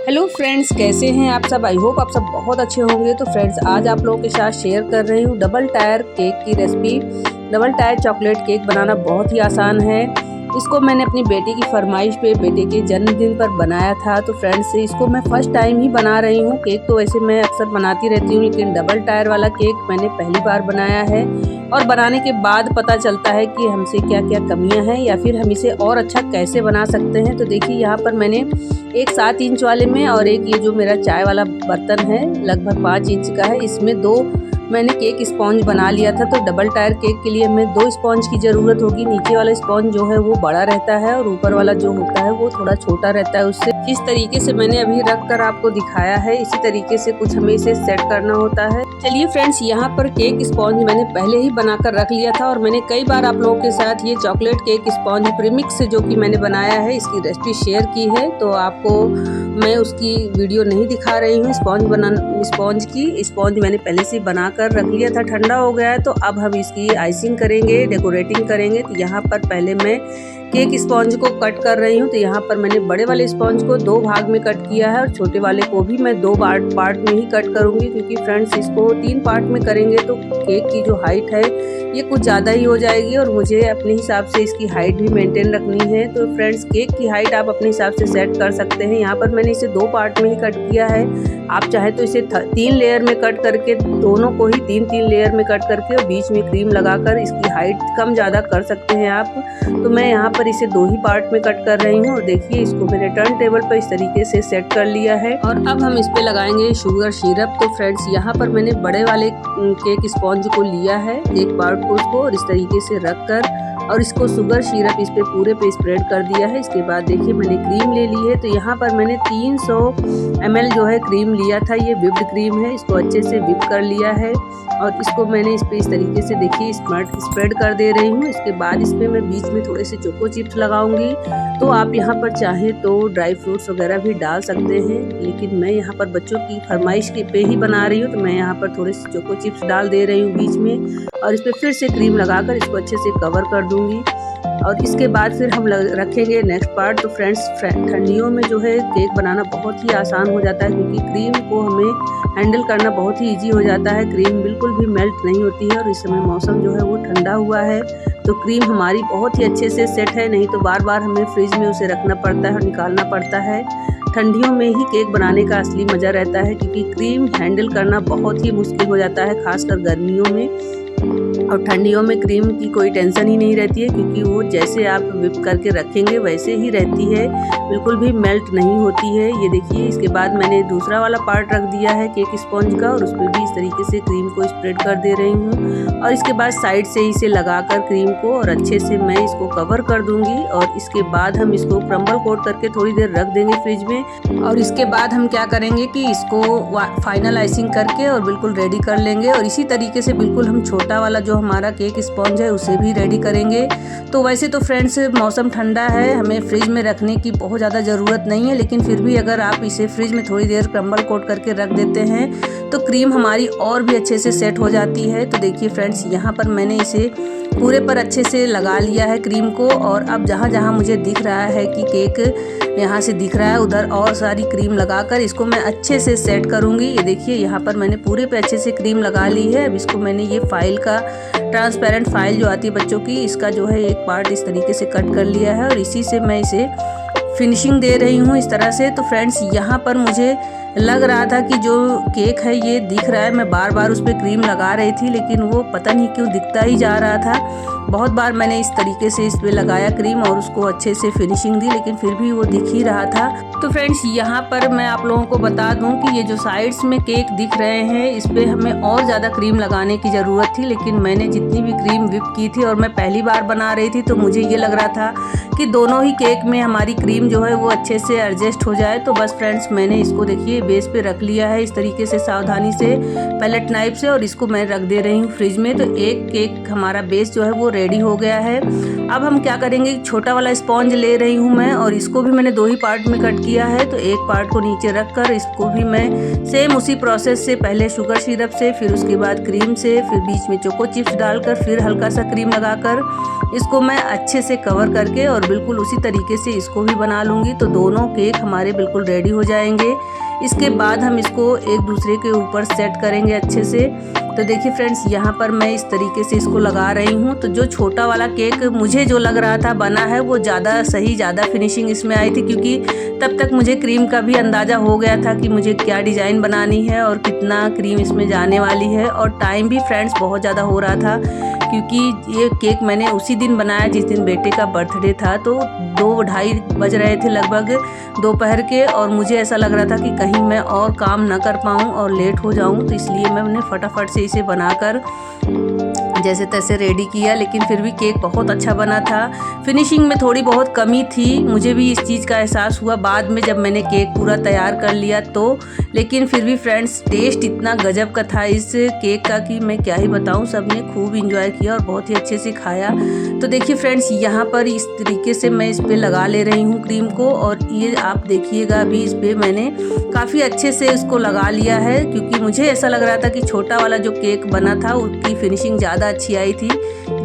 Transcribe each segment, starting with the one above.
Hello friends, कैसे हैं आप सब। आई होप आप सब बहुत अच्छे होंगे। तो फ्रेंड्स, आज आप लोगों के साथ शेयर कर रही हूँ डबल टायर केक की recipe. Double tier chocolate cake बनाना बहुत ही आसान है। इसको मैंने अपनी बेटी की फरमाइश पे बेटे के जन्मदिन पर बनाया था। तो फ्रेंड्स, इसको मैं फर्स्ट टाइम ही बना रही हूँ। केक तो वैसे मैं अक्सर बनाती रहती हूँ, लेकिन डबल टायर वाला केक मैंने पहली बार बनाया है। और बनाने के बाद पता चलता है कि हमसे क्या क्या कमियां हैं या फिर हम इसे और अच्छा कैसे बना सकते हैं। तो देखिए, यहाँ पर मैंने एक 7 इंच वाले में और एक ये जो मेरा चाय वाला बर्तन है लगभग 5 इंच का है, इसमें 2 मैंने केक स्पॉन्ज बना लिया था। तो डबल टायर केक के लिए हमें 2 स्पॉन्ज की ज़रूरत होगी। नीचे वाला स्पॉन्ज जो है वो बड़ा रहता है और ऊपर वाला जो होता है वो थोड़ा छोटा रहता है। उससे इस तरीके से मैंने अभी रख कर आपको दिखाया है, इसी तरीके से कुछ हमें इसे सेट करना होता है। चलिए फ्रेंड्स, यहाँ पर केक स्पॉन्ज मैंने पहले ही बनाकर रख लिया था और मैंने कई बार आप लोगों के साथ ये चॉकलेट केक स्पॉन्ज प्रीमिक्स से जो कि मैंने बनाया है इसकी रेसिपी शेयर की है। तो आपको मैं उसकी वीडियो नहीं दिखा रही हूँ। स्पॉन्ज मैंने पहले से बना कर रख लिया था, ठंडा हो गया है। तो अब हम इसकी आइसिंग करेंगे, डेकोरेटिंग करेंगे। तो यहाँ पर पहले मैं केक स्पॉन्ज को कट कर रही हूँ। तो यहाँ पर मैंने बड़े वाले स्पॉन्ज को 2 भाग में कट किया है और छोटे वाले को भी मैं 2 पार्ट में ही कट करूँगी, क्योंकि फ्रेंड्स इसको 3 पार्ट में करेंगे तो केक की जो हाइट है ये कुछ ज़्यादा ही हो जाएगी और मुझे अपने हिसाब से इसकी हाइट भी मेंटेन रखनी है। तो फ्रेंड्स, केक की हाइट आप अपने हिसाब से सेट कर सकते हैं। यहाँ पर मैंने इसे 2 पार्ट में ही कट किया है। आप चाहे तो इसे 3 लेयर में कट करके, दोनों को ही 3-3 लेयर में कट करके और बीच में क्रीम लगाकर इसकी हाइट कम ज़्यादा कर सकते हैं आप। तो मैं यहाँ पर इसे 2 ही पार्ट में कट कर रही हूँ और देखिए इसको मैंने टर्न टेबल पर इस तरीके से सेट कर लिया है। और अब हम इस पे लगाएंगे शुगर सिरप। तो फ्रेंड्स, यहाँ पर मैंने बड़े वाले केक स्पॉन्ज को लिया है, एक पार्ट को उसको और इस तरीके से रख कर और इसको शुगर सिरप इस पे पूरे पे स्प्रेड कर दिया है। इसके बाद देखिए मैंने क्रीम ले ली है। तो यहाँ पर मैंने 300 ml जो है क्रीम लिया था, ये व्हिप्ड क्रीम है। इसको अच्छे से व्हिप कर लिया है और इसको मैंने इस पे इस तरीके से देखिए स्प्रेड कर दे रही हूँ। इसके बाद इस पे मैं बीच में थोड़े से चोको चिप्स लगाऊंगी। तो आप यहाँ पर चाहें तो ड्राई फ्रूट्स वगैरह भी डाल सकते हैं, लेकिन मैं यहाँ पर बच्चों की फरमाइश के पे ही बना रही हूँ। तो मैं यहाँ पर थोड़े से चोको चिप्स डाल दे रही हूँ बीच में और इस पर फिर से क्रीम लगाकर इसको अच्छे से कवर कर दूंगी। और इसके बाद फिर हम रखेंगे नेक्स्ट पार्ट। तो फ्रेंड्स, ठंडियों में जो है केक बनाना बहुत ही आसान हो जाता है, क्योंकि क्रीम को हमें हैंडल करना बहुत ही इजी हो जाता है। क्रीम बिल्कुल भी मेल्ट नहीं होती है और इस समय मौसम जो है वो ठंडा हुआ है, तो क्रीम हमारी बहुत ही अच्छे से सेट है। नहीं तो बार बार हमें फ्रिज में उसे रखना पड़ता है और निकालना पड़ता है। ठंडियों में ही केक बनाने का असली मज़ा रहता है, क्योंकि क्रीम हैंडल करना बहुत ही मुश्किल हो जाता है, खासकर गर्मियों में। और ठंडियों में क्रीम की कोई टेंशन ही नहीं रहती है, क्योंकि वो जैसे आप व्हिप करके रखेंगे वैसे ही रहती है, बिल्कुल भी मेल्ट नहीं होती है। ये देखिए, इसके बाद मैंने दूसरा वाला पार्ट रख दिया है केक स्पॉन्ज का और उस पर भी इस तरीके से क्रीम को स्प्रेड कर दे रही हूँ। और इसके बाद साइड से इसे लगाकर क्रीम को और अच्छे से मैं इसको कवर कर दूंगी। और इसके बाद हम इसको क्रम्बल कोट करके थोड़ी देर रख देंगे फ्रिज में। और इसके बाद हम क्या करेंगे कि इसको फाइनल आइसिंग करके और बिल्कुल रेडी कर लेंगे। और इसी तरीके से बिल्कुल हम छोटा वाला जो हमारा केक स्पॉन्ज है उसे भी रेडी करेंगे। तो वैसे तो फ्रेंड्स, मौसम ठंडा है, हमें फ्रिज में रखने की बहुत ज़्यादा ज़रूरत नहीं है, लेकिन फिर भी अगर आप इसे फ्रिज में थोड़ी देर क्रम्बल कोट करके रख देते हैं तो क्रीम हमारी और भी अच्छे से सेट हो जाती है। तो देखिए फ्रेंड्स, यहाँ पर मैंने इसे पूरे पर अच्छे से लगा लिया है क्रीम को। और अब जहाँ जहाँ मुझे दिख रहा है कि केक यहाँ से दिख रहा है, उधर और सारी क्रीम लगाकर इसको मैं अच्छे से सेट करूँगी। ये देखिए, यहाँ पर मैंने पूरे पे अच्छे से क्रीम लगा ली है। अब इसको मैंने ये फाइल का ट्रांसपेरेंट फाइल जो आती है बच्चों की, इसका जो है एक पार्ट इस तरीके से कट कर लिया है और इसी से मैं इसे फिनिशिंग दे रही हूँ इस तरह से। तो फ्रेंड्स, यहाँ पर मुझे लग रहा था कि जो केक है ये दिख रहा है, मैं बार बार उस पर क्रीम लगा रही थी, लेकिन वो पता नहीं क्यों दिखता ही जा रहा था। बहुत बार मैंने इस तरीके से इस पे लगाया क्रीम और उसको अच्छे से फिनिशिंग दी, लेकिन फिर भी वो दिख ही रहा था। तो फ्रेंड्स, यहाँ पर मैं आप लोगों को बता दूं कि ये जो साइड्स में केक दिख रहे हैं इस पे हमें और ज़्यादा क्रीम लगाने की ज़रूरत थी, लेकिन मैंने जितनी भी क्रीम व्हिप की थी और मैं पहली बार बना रही थी, तो मुझे ये लग रहा था कि दोनों ही केक में हमारी क्रीम जो है वो अच्छे से एडजस्ट हो जाए। तो बस फ्रेंड्स, मैंने इसको देखिए बेस पे रख लिया है इस तरीके से सावधानी से पैलेट नाइफ से, और इसको मैं रख दे रही हूँ फ्रिज में। तो एक केक हमारा बेस जो है वो रेडी हो गया है। अब हम क्या करेंगे, छोटा वाला स्पॉन्ज ले रही हूँ मैं और इसको भी मैंने 2 ही पार्ट में कट किया है। तो एक पार्ट को नीचे रख कर इसको भी मैं सेम उसी प्रोसेस से, पहले शुगर सिरप से, फिर उसके बाद क्रीम से, फिर बीच में चोको चिप्स डालकर, फिर हल्का सा क्रीम लगाकर इसको मैं अच्छे से कवर करके और बिल्कुल उसी तरीके से इसको भी बना बना लूँगी तो दोनों केक हमारे बिल्कुल रेडी हो जाएंगे। इसके बाद हम इसको एक दूसरे के ऊपर सेट करेंगे अच्छे से। तो देखिए फ्रेंड्स, यहाँ पर मैं इस तरीके से इसको लगा रही हूँ। तो जो छोटा वाला केक मुझे जो लग रहा था बना है वो ज़्यादा सही, ज़्यादा फिनिशिंग इसमें आई थी, क्योंकि तब तक मुझे क्रीम का भी अंदाज़ा हो गया था कि मुझे क्या डिज़ाइन बनानी है और कितना क्रीम इसमें जाने वाली है। और टाइम भी फ्रेंड्स बहुत ज़्यादा हो रहा था, क्योंकि ये केक मैंने उसी दिन बनाया जिस दिन बेटे का बर्थडे था। तो 2-2:30 बज रहे थे लगभग दोपहर के, और मुझे ऐसा लग रहा था कि कहीं मैं और काम ना कर पाऊँ और लेट हो जाऊँ। तो इसलिए मैंने फटाफट से इसे बनाकर जैसे तैसे रेडी किया। लेकिन फिर भी केक बहुत अच्छा बना था। फिनिशिंग में थोड़ी बहुत कमी थी, मुझे भी इस चीज़ का एहसास हुआ बाद में जब मैंने केक पूरा तैयार कर लिया तो। लेकिन फिर भी फ्रेंड्स, टेस्ट इतना गजब का था इस केक का कि मैं क्या ही बताऊं। सबने खूब इंजॉय किया और बहुत ही अच्छे से खाया। तो देखिए फ्रेंड्स, यहाँ पर इस तरीके से मैं इस पर लगा ले रही हूँ क्रीम को, और ये आप देखिएगा अभी इस पर मैंने काफ़ी अच्छे से इसको लगा लिया है, क्योंकि मुझे ऐसा लग रहा था कि छोटा वाला जो केक बना था उसकी फिनिशिंग ज़्यादा अच्छी आई थी।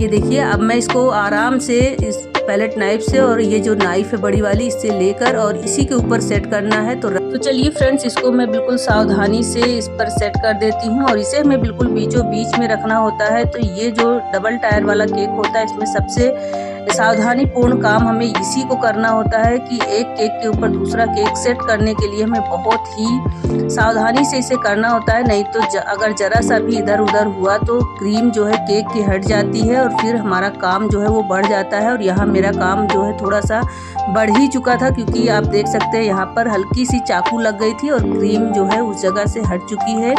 ये देखिए, अब मैं इसको आराम से इस पैलेट नाइफ से, और ये जो नाइफ है बड़ी वाली, इससे लेकर और इसी के ऊपर सेट करना है। तो चलिए फ्रेंड्स, इसको मैं बिल्कुल सावधानी से इस पर सेट कर देती हूँ, और इसे हमें बिल्कुल बीचों बीच में रखना होता है। तो ये जो डबल टायर वाला केक होता है, इसमें सबसे सावधानी पूर्ण काम हमें इसी को करना होता है कि एक केक के ऊपर दूसरा केक सेट करने के लिए हमें बहुत ही सावधानी से इसे करना होता है। नहीं तो अगर ज़रा सा भी इधर उधर हुआ तो क्रीम जो है केक की हट जाती है, और फिर हमारा काम जो है वो बढ़ जाता है। और यहाँ मेरा काम जो है थोड़ा सा बढ़ ही चुका था, क्योंकि आप देख सकते हैं यहाँ पर हल्की सी चाकू लग गई थी और क्रीम जो है उस जगह से हट चुकी है।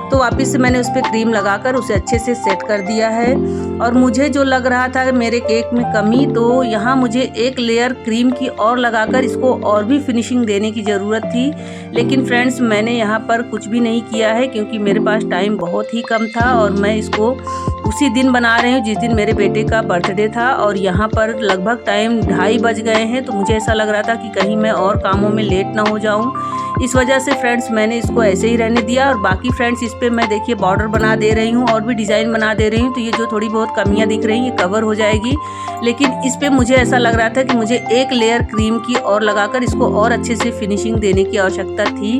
तो वापस से मैंने उस पर क्रीम लगाकर उसे अच्छे से सेट कर दिया है। और मुझे जो लग रहा था मेरे केक में कमी, तो यहाँ मुझे एक लेयर क्रीम की और लगाकर इसको और भी फिनिशिंग देने की ज़रूरत थी। लेकिन फ्रेंड्स, मैंने यहाँ पर कुछ भी नहीं किया है, क्योंकि मेरे पास टाइम बहुत ही कम था और मैं इसको उसी दिन बना रही हूँ जिस दिन मेरे बेटे का बर्थडे था। और यहाँ पर लगभग टाइम 2:30 बज गए हैं। तो मुझे ऐसा लग रहा था कि कहीं मैं और कामों में लेट ना हो जाऊँ। इस वजह से फ्रेंड्स मैंने इसको ऐसे ही रहने दिया। और बाकी फ्रेंड्स, इस पर मैं देखिए बॉर्डर बना दे रही हूँ और भी डिज़ाइन बना दे रही हूँ। तो ये जो थोड़ी बहुत कमियाँ दिख रही हैं ये कवर हो जाएगी। लेकिन इस पर मुझे ऐसा लग रहा था कि मुझे एक लेयर क्रीम की और लगाकर इसको और अच्छे से फिनिशिंग देने की आवश्यकता थी।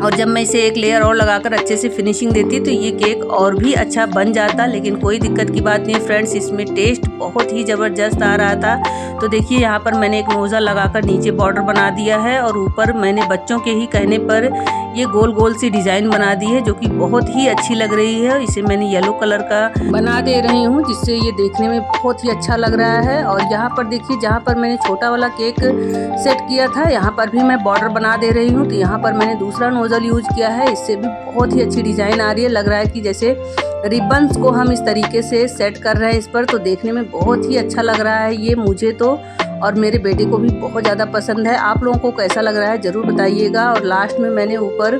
और जब मैं इसे एक लेयर और लगाकर अच्छे से फिनिशिंग देती तो ये केक और भी अच्छा बन जाता। लेकिन कोई दिक्कत की बात नहीं फ्रेंड्स, इसमें टेस्ट बहुत ही ज़बरदस्त आ रहा था। तो देखिए, यहाँ पर मैंने एक नोज़ल लगाकर नीचे बॉर्डर बना दिया है, और ऊपर मैंने बच्चों के ही कहने पर ये गोल गोल सी डिज़ाइन बना दी है, जो कि बहुत ही अच्छी लग रही है। इसे मैंने येलो कलर का बना दे रही हूँ, जिससे ये देखने में बहुत ही अच्छा लग रहा है। और यहाँ पर देखिए, जहाँ पर मैंने छोटा वाला केक सेट किया था, यहाँ पर भी मैं बॉर्डर बना दे रही हूँ। तो यहाँ पर मैंने दूसरा नोज़ल यूज किया है, इससे भी बहुत ही अच्छी डिज़ाइन आ रही है। लग रहा है कि जैसे रिबन्स को हम इस तरीके से सेट कर रहे हैं इस पर। तो देखने में बहुत ही अच्छा लग रहा है ये मुझे तो, और मेरे बेटे को भी बहुत ज़्यादा पसंद है। आप लोगों को कैसा लग रहा है ज़रूर बताइएगा। और लास्ट में मैंने ऊपर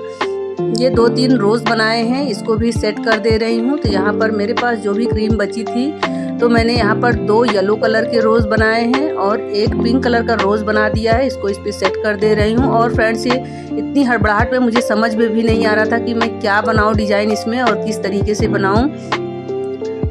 ये 2-3 रोज़ बनाए हैं, इसको भी सेट कर दे रही हूँ। तो यहाँ पर मेरे पास जो भी क्रीम बची थी, तो मैंने यहाँ पर 2 येलो कलर के रोज़ बनाए हैं और एक पिंक कलर का रोज़ बना दिया है। इसको इस पर सेट कर दे रही हूँ। और फ्रेंड्स, ये इतनी हड़बड़ाहट में मुझे समझ में भी नहीं आ रहा था कि मैं क्या बनाऊँ डिज़ाइन इसमें और किस तरीके से बनाऊँ।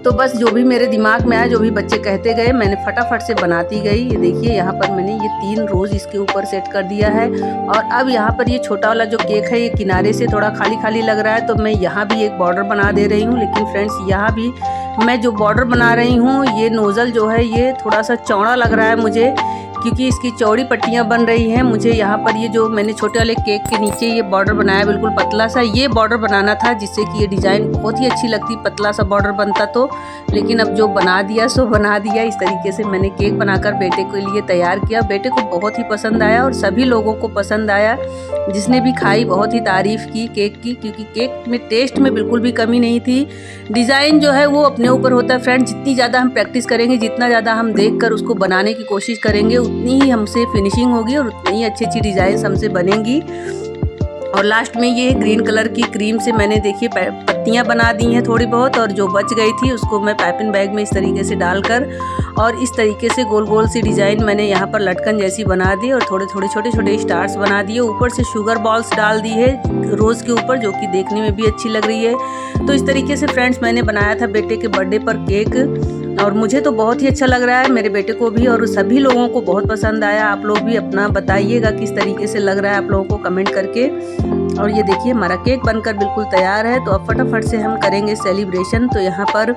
तो बस जो भी मेरे दिमाग में आया, जो भी बच्चे कहते गए, मैंने फटाफट से बनाती गई। ये देखिए, यहाँ पर मैंने ये 3 रोज़ इसके ऊपर सेट कर दिया है। और अब यहाँ पर ये छोटा वाला जो केक है, ये किनारे से थोड़ा खाली खाली लग रहा है, तो मैं यहाँ भी एक बॉर्डर बना दे रही हूँ। लेकिन फ्रेंड्स, यहाँ भी मैं जो बॉर्डर बना रही हूँ, ये नोज़ल जो है ये थोड़ा सा चौड़ा लग रहा है मुझे, क्योंकि इसकी चौड़ी पट्टियाँ बन रही हैं। मुझे यहाँ पर ये जो मैंने छोटे वाले केक के नीचे ये बॉर्डर बनाया बिल्कुल पतला सा, ये बॉर्डर बनाना था, जिससे कि ये डिज़ाइन बहुत ही अच्छी लगती, पतला सा बॉर्डर बनता तो। लेकिन अब जो बना दिया सो बना दिया। इस तरीके से मैंने केक बनाकर बेटे के लिए तैयार किया। बेटे को बहुत ही पसंद आया और सभी लोगों को पसंद आया। जिसने भी खाई बहुत ही तारीफ़ की केक की, क्योंकि केक में टेस्ट में बिल्कुल भी कमी नहीं थी। डिज़ाइन जो है वो अपने ऊपर होता है फ्रेंड, जितनी ज़्यादा हम प्रैक्टिस करेंगे, जितना ज़्यादा हम देखकर उसको बनाने की कोशिश करेंगे, उतनी ही हमसे फिनिशिंग होगी और उतनी ही अच्छी अच्छी डिज़ाइन हमसे बनेंगी। और लास्ट में ये ग्रीन कलर की क्रीम से मैंने देखिए पत्तियां बना दी हैं थोड़ी बहुत, और जो बच गई थी उसको मैं पाइपिंग बैग में इस तरीके से डालकर और इस तरीके से गोल गोल सी डिज़ाइन मैंने यहाँ पर लटकन जैसी बना दी और थोड़े थोड़े छोटे छोटे स्टार्स बना दिए। ऊपर से शुगर बॉल्स डाल दी है रोज़ के ऊपर, जो कि देखने में भी अच्छी लग रही है। तो इस तरीके से फ्रेंड्स मैंने बनाया था बेटे के बर्थडे पर केक। और मुझे तो बहुत ही अच्छा लग रहा है, मेरे बेटे को भी, और सभी लोगों को बहुत पसंद आया। आप लोग भी अपना बताइएगा किस तरीके से लग रहा है आप लोगों को कमेंट करके। और ये देखिए हमारा केक बनकर बिल्कुल तैयार है, तो अब फटाफट से हम करेंगे सेलिब्रेशन। तो यहाँ पर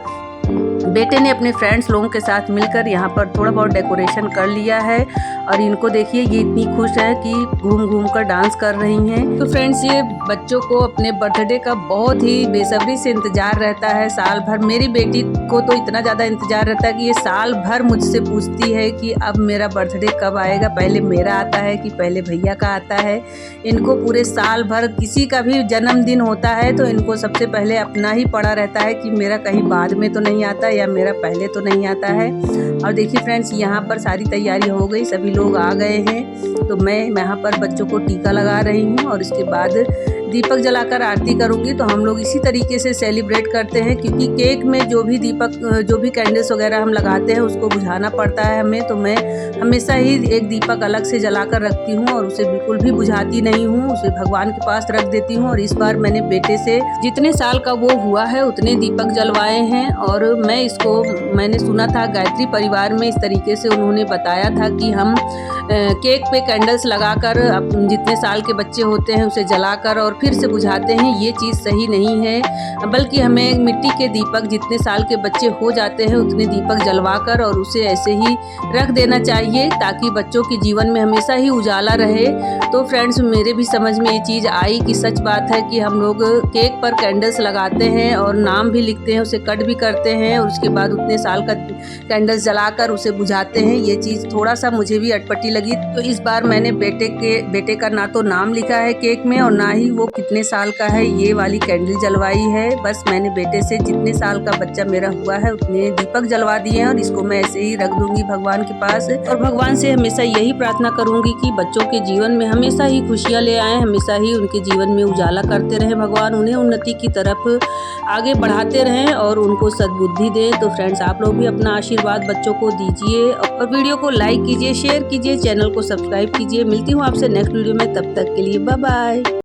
बेटे ने अपने फ्रेंड्स लोगों के साथ मिलकर यहाँ पर थोड़ा बहुत डेकोरेशन कर लिया है, और इनको देखिए ये इतनी खुश है कि घूम घूम कर डांस कर रही हैं। तो फ्रेंड्स, ये बच्चों को अपने बर्थडे का बहुत ही बेसब्री से इंतज़ार रहता है साल भर। मेरी बेटी को तो इतना ज़्यादा इंतज़ार रहता है कि ये साल भर मुझसे पूछती है कि अब मेरा बर्थडे कब आएगा, पहले मेरा आता है कि पहले भैया का आता है। इनको पूरे साल भर किसी का भी जन्मदिन होता है तो इनको सबसे पहले अपना ही पड़ा रहता है कि मेरा कहीं बाद में तो नहीं आता या मेरा पहले तो नहीं आता है। और देखिए फ्रेंड्स, यहाँ पर सारी तैयारी हो गई, सभी लोग आ गए हैं। तो मैं यहाँ पर बच्चों को टीका लगा रही हूँ और इसके बाद दीपक जलाकर आरती करूँगी। तो हम लोग इसी तरीके से सेलिब्रेट करते हैं, क्योंकि केक में जो भी दीपक, जो भी कैंडल्स वगैरह हम लगाते हैं उसको बुझाना पड़ता है हमें। तो मैं हमेशा ही एक दीपक अलग से जलाकर रखती हूँ और उसे बिल्कुल भी बुझाती नहीं हूँ, उसे भगवान के पास रख देती हूँ। और इस बार मैंने बेटे से जितने साल का वो हुआ है उतने दीपक जलवाए हैं। और मैंने सुना था गायत्री परिवार में इस तरीके से उन्होंने बताया था कि हम केक पे कैंडल्स लगाकर जितने साल के बच्चे होते हैं उसे जलाकर और फिर से बुझाते हैं। ये चीज़ सही नहीं है, बल्कि हमें मिट्टी के दीपक जितने साल के बच्चे हो जाते हैं उतने दीपक जलवाकर और उसे ऐसे ही रख देना चाहिए, ताकि बच्चों के जीवन में हमेशा ही उजाला रहे। तो फ्रेंड्स, मेरे भी समझ में ये चीज़ आई कि सच बात है कि हम लोग केक पर कैंडल्स लगाते हैं और नाम भी लिखते हैं, उसे कट भी करते हैं और उसके बाद उतने साल का कैंडल्स जलाकर उसे बुझाते हैं। ये चीज़ थोड़ा सा मुझे भी अटपटी लगी। तो इस बार मैंने बेटे का ना तो नाम लिखा है केक में और ना ही वो कितने साल का है ये वाली कैंडल जलवाई है। बस मैंने बेटे से जितने साल का बच्चा मेरा हुआ है उतने दीपक जलवा दिए हैं और इसको मैं ऐसे ही रख दूंगी भगवान के पास। और भगवान से हमेशा यही प्रार्थना करूंगी कि बच्चों के जीवन में हमेशा ही खुशियाँ ले आए, हमेशा ही उनके जीवन में उजाला करते रहें भगवान, उन्हें उन्नति की तरफ आगे बढ़ाते रहें और उनको सद्बुद्धि दें। तो फ्रेंड्स, आप लोग भी अपना आशीर्वाद बच्चों को दीजिए और वीडियो को लाइक कीजिए, शेयर कीजिए, चैनल को सब्सक्राइब कीजिए। मिलती हूँ आपसे नेक्स्ट वीडियो में, तब तक के लिए बाय बाय।